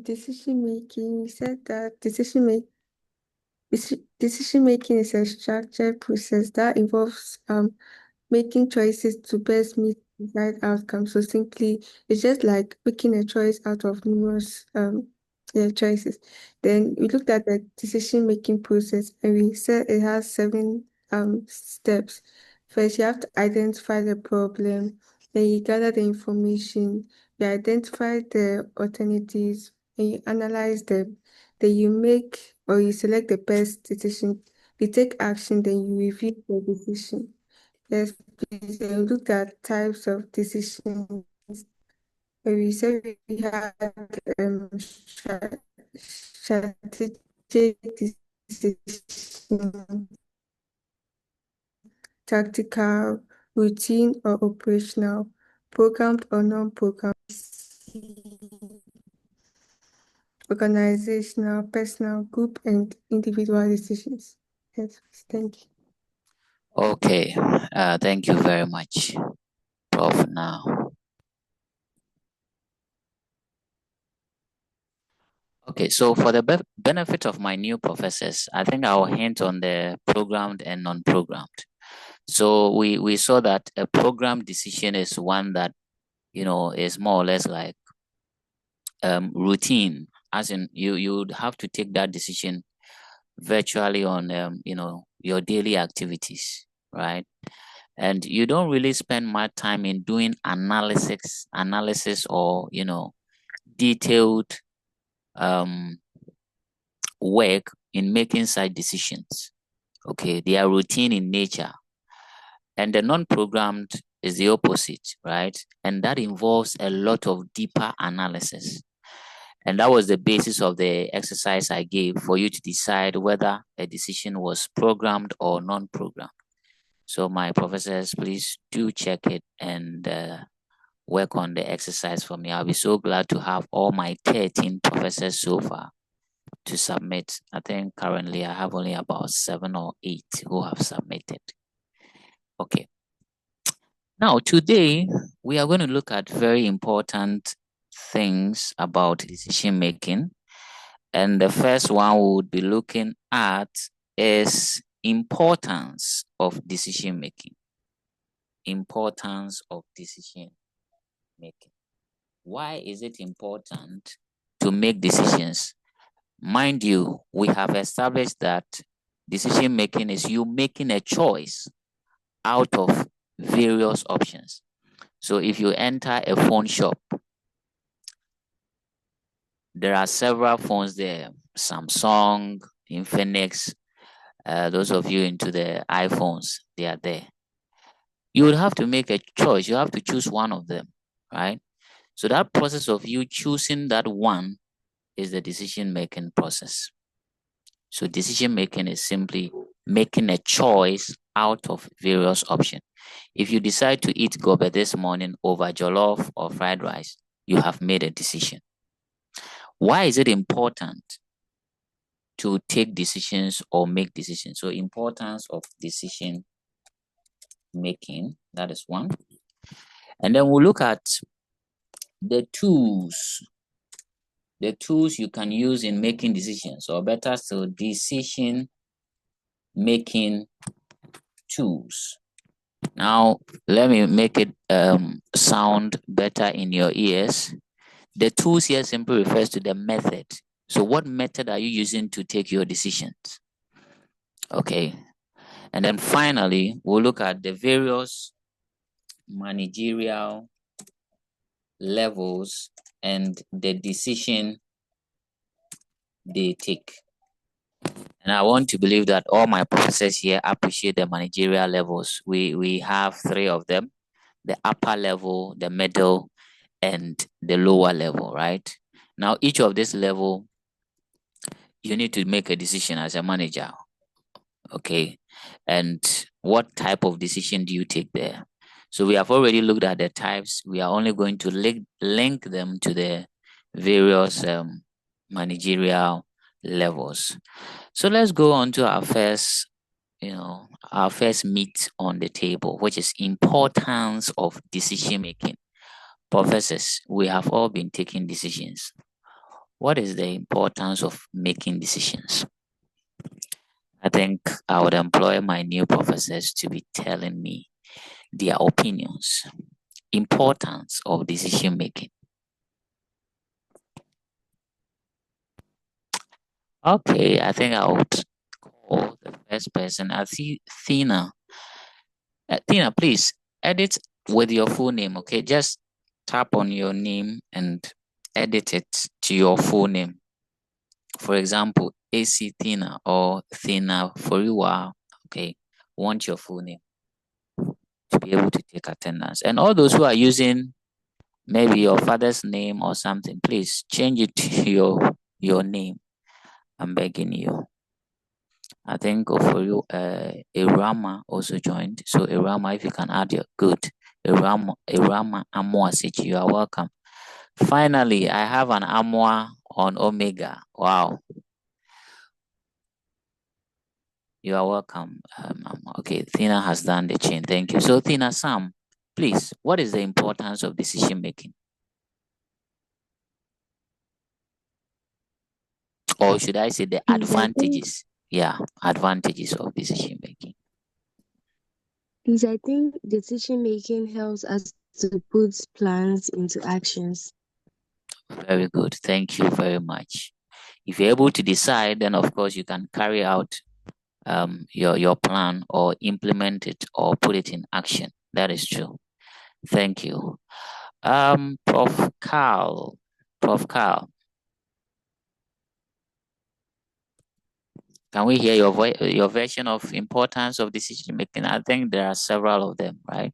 Decision making, you said that decision making is a structured process that involves making choices to best meet desired outcomes. So simply, it's just like picking a choice out of numerous choices. Then we looked at the decision-making process and we said it has seven steps. First, you have to identify the problem, then you gather the information, you identify the alternatives, and you analyze them. Then you make or you select the best decision. You take action, then you review the decision. Yes, please. Look at types of decisions. We said we had strategic decision, tactical, routine or operational, programmed or non-programmed, organizational, personal, group, and individual decisions. Yes, please. Thank you. Okay, thank you very much, Prof. Now. Okay, so for the benefit of my new professors, I think I'll hint on the programmed and non-programmed. So we saw that a programmed decision is one that, is more or less like routine, as in you would have to take that decision virtually on, your daily activities, right? And you don't really spend much time in doing analysis or, detailed um, work in making such decisions. Okay, they are routine in nature. And the non-programmed is the opposite, right? And that involves a lot of deeper analysis. And that was the basis of the exercise I gave for you to decide whether a decision was programmed or non-programmed. So my professors, please do check it and work on the exercise for me. I'll be so glad to have all my 13 professors so far to submit. I think currently I have only about 7 or 8 who have submitted. Okay. Now, today we are going to look at very important things about decision making. And the first one we would be looking at is importance of decision making. Importance of decision making. Why is it important to make decisions? Mind you, we have established that decision making is you making a choice out of various options. So if you enter a phone shop, there are several phones there, Samsung, Infinix, those of you into the iPhones, they are there. You would have to make a choice. You have to choose one of them, right? So that process of you choosing that one is the decision-making process. So decision-making is simply making a choice out of various options. If you decide to eat gobe this morning over jollof or fried rice, you have made a decision. Why is it important to take decisions or make decisions? So importance of decision making, that is one. And then we'll look at the tools you can use in making decisions, or better still, decision making tools. Now, let me make it sound better in your ears. The tools here simply refers to the method. So what method are you using to take your decisions? Okay. And then finally, we'll look at the various managerial levels and the decision they take. And I want to believe that all my professors here appreciate the managerial levels. We have 3 of them: the upper level, the middle, and the lower level, right? Now, each of this level, you need to make a decision as a manager, okay? And what type of decision do you take there? So we have already looked at the types. We are only going to link them to the various managerial levels. So let's go on to our first meat on the table, which is importance of decision making. Professors, we have all been taking decisions. What is the importance of making decisions? I think I would employ my new professors to be telling me their opinions, importance of decision making. Okay, I think I would call the first person. I see Thina. Thina, please edit with your full name, okay? Just tap on your name and edit it to your full name. For example, AC Thina or Thina Foriwa, okay? Want your full name to be able to take attendance. And all those who are using maybe your father's name or something, please change it to your name. I'm begging you. I think for you, Irama also joined. So Irama, if you can add your good. Irama Amoa you are welcome. Finally, I have an Amoa on Omega. Wow. You are welcome. Okay, Thina has done the chain. Thank you. So Thina, Sam, please, what is the importance of decision making? Or should I say the advantages? Yeah, advantages of decision making. Please, I think decision making helps us to put plans into actions. Very good. Thank you very much. If you're able to decide, then of course you can carry out your plan or implement it or put it in action. That is true. Thank you. Prof. Carl. Can we hear your version of importance of decision making? I think there are several of them, right?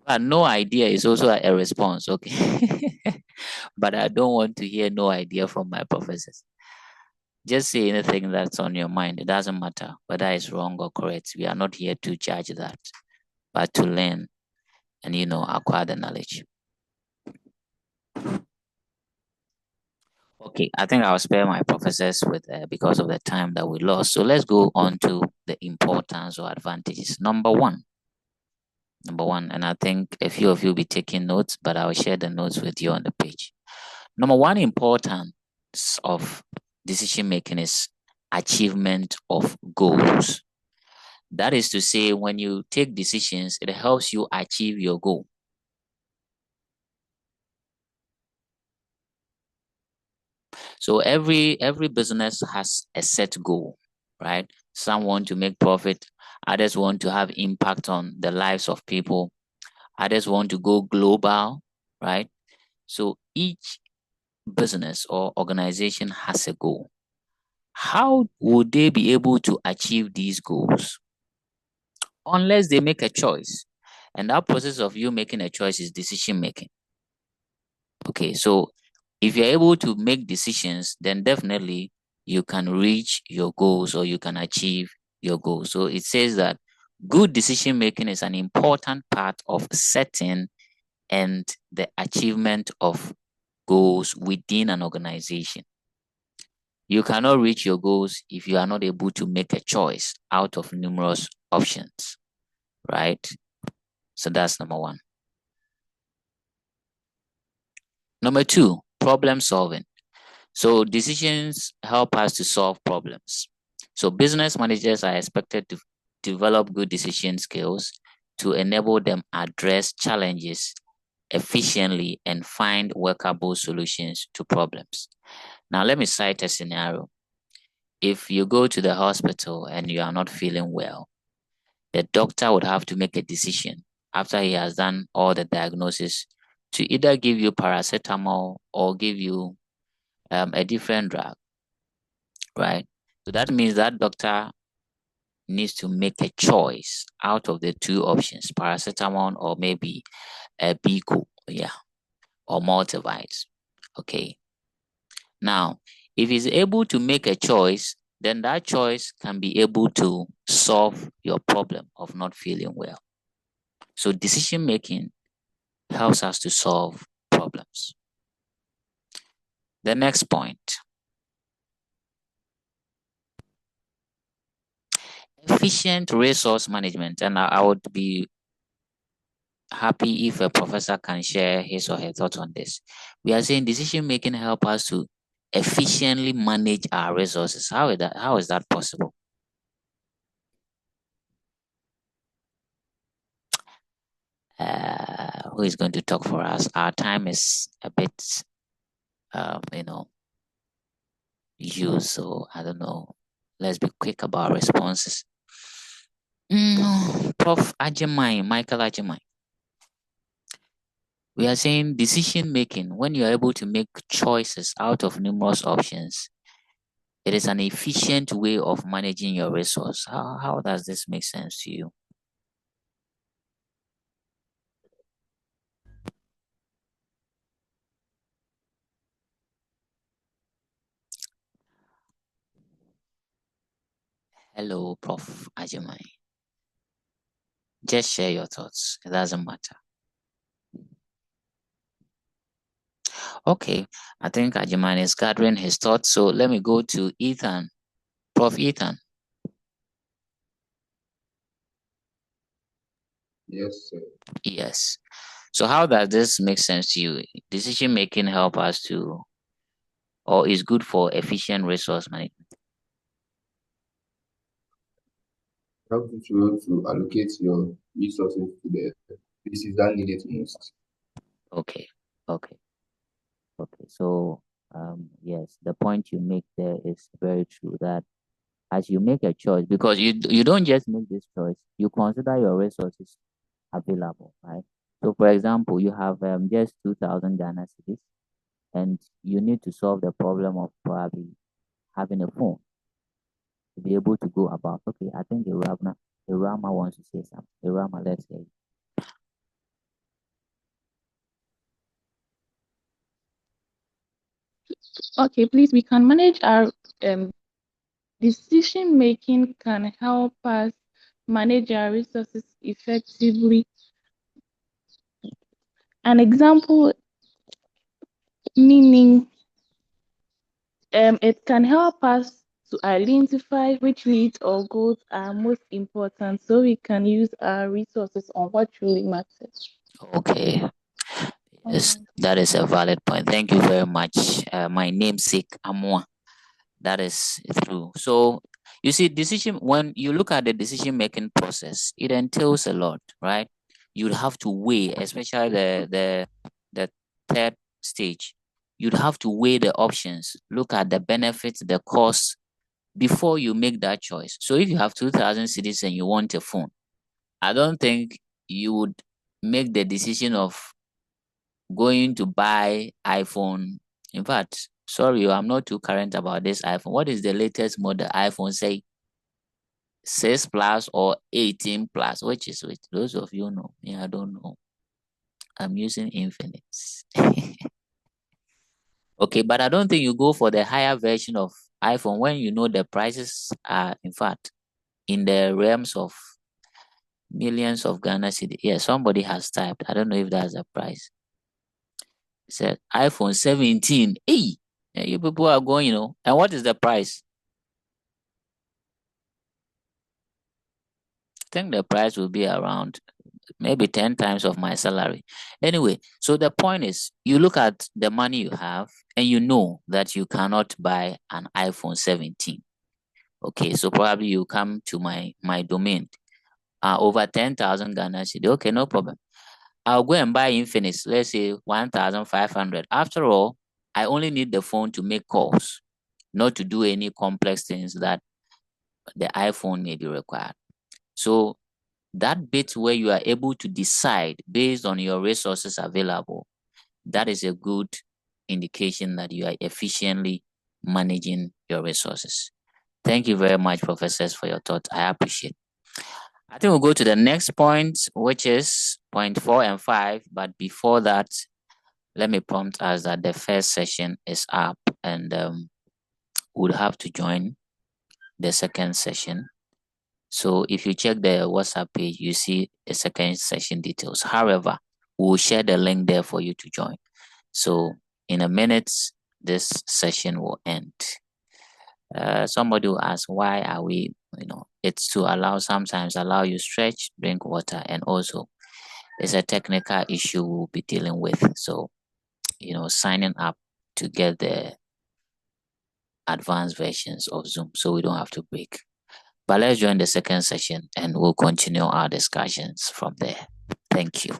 But no idea is also a response, okay? But I don't want to hear no idea from my professors. Just say anything that's on your mind. It doesn't matter whether it's wrong or correct. We are not here to judge that, but to learn and, acquire the knowledge. Okay, I think I'll spare my professors with because of the time that we lost. So let's go on to the importance or advantages. Number one, and I think a few of you will be taking notes, but I'll share the notes with you on the page. Number one importance of decision making is achievement of goals. That is to say, when you take decisions, it helps you achieve your goal. So every business has a set goal, right? Some want to make profit, others want to have impact on the lives of people, others want to go global, right? So each business or organization has a goal. How would they be able to achieve these goals? Unless they make a choice. And that process of you making a choice is decision making. Okay, so if you're able to make decisions, then definitely you can reach your goals or you can achieve your goals. So it says that good decision making is an important part of setting and the achievement of goals within an organization. You cannot reach your goals if you are not able to make a choice out of numerous options, right? So that's number one. Number two, problem solving. So decisions help us to solve problems. So business managers are expected to develop good decision skills to enable them address challenges efficiently and find workable solutions to problems. Now, let me cite a scenario. If you go to the hospital and you are not feeling well, the doctor would have to make a decision after he has done all the diagnosis to either give you paracetamol or give you a different drug, right? So that means that doctor needs to make a choice out of the two options, paracetamol or maybe a Bico, or multivites. Okay. Now, if he's able to make a choice, then that choice can be able to solve your problem of not feeling well. So decision making helps us to solve problems. The next point, efficient resource management, and I would be happy if a professor can share his or her thoughts on this. We are saying decision making help us to efficiently manage our resources. How is that possible? Who is going to talk for us? Our time is a bit, used, so I don't know. Let's be quick about responses. Prof. Ajimai, Michael Ajimai. We are saying decision making, when you are able to make choices out of numerous options, it is an efficient way of managing your resource. How does this make sense to you? Hello, Prof. Ajimai. Just share your thoughts. It doesn't matter. Okay, I think Ajimai is gathering his thoughts. So let me go to Ethan. Prof. Ethan. Yes, sir. Yes. So how does this make sense to you? Decision making help us to, or is good for efficient resource management? Help you to be able to allocate your resources to the places that need it most. Okay. So yes, the point you make there is very true, that as you make a choice, because you don't just make this choice, you consider your resources available, right? So for example, you have just 2,000 Ghana cedis, and you need to solve the problem of probably having a phone to be able to go about. Okay, I think Irama wants to say something. Irama, let's hear you. Okay, please, we can manage our decision making can help us manage our resources effectively. An example meaning it can help us to identify which needs or goals are most important so we can use our resources on what truly matters. Okay. Yes, that is a valid point. Thank you very much. My namesake, Amwa. That is true. So you see, when you look at the decision making process, it entails a lot, right? You'd have to weigh, especially the third stage. You'd have to weigh the options, look at the benefits, the costs before you make that choice. So if you have 2,000 cedis and you want a phone, I don't think you would make the decision of going to buy iPhone. In fact, sorry, I'm not too current about this iPhone. What is the latest model iPhone? Say 6 plus or 18 plus? Which is which? Those of you know. Me, I don't know. I'm using Infinix. Okay, but I don't think you go for the higher version of iPhone when you know the prices are, in fact, in the realms of millions of Ghana cedi. Yeah, somebody has typed. I don't know if that's the price. It said iPhone 17. Hey, you people are going, And what is the price? I think the price will be around maybe 10 times of my salary. Anyway, so the point is, you look at the money you have and you know that you cannot buy an iPhone 17. Okay, so probably you come to my domain, over 10,000 Ghana cedi. Okay, no problem. I'll go and buy Infinix, let's say 1,500. After all, I only need the phone to make calls, not to do any complex things that the iPhone may be required. So that bit where you are able to decide based on your resources available, that is a good indication that you are efficiently managing your resources. Thank you very much, professors, for your thoughts. I appreciate it. I think we'll go to the next point, which is point 4 and 5. But before that, let me prompt us that the first session is up, and we'll have to join the second session. So if you check the WhatsApp page, you see the second session details. However, we'll share the link there for you to join. So in a minute, this session will end. Somebody will ask, why are we, it's to sometimes allow you stretch, drink water, and also it's a technical issue we'll be dealing with. So, signing up to get the advanced versions of Zoom so we don't have to break. But let's join the second session and we'll continue our discussions from there. Thank you.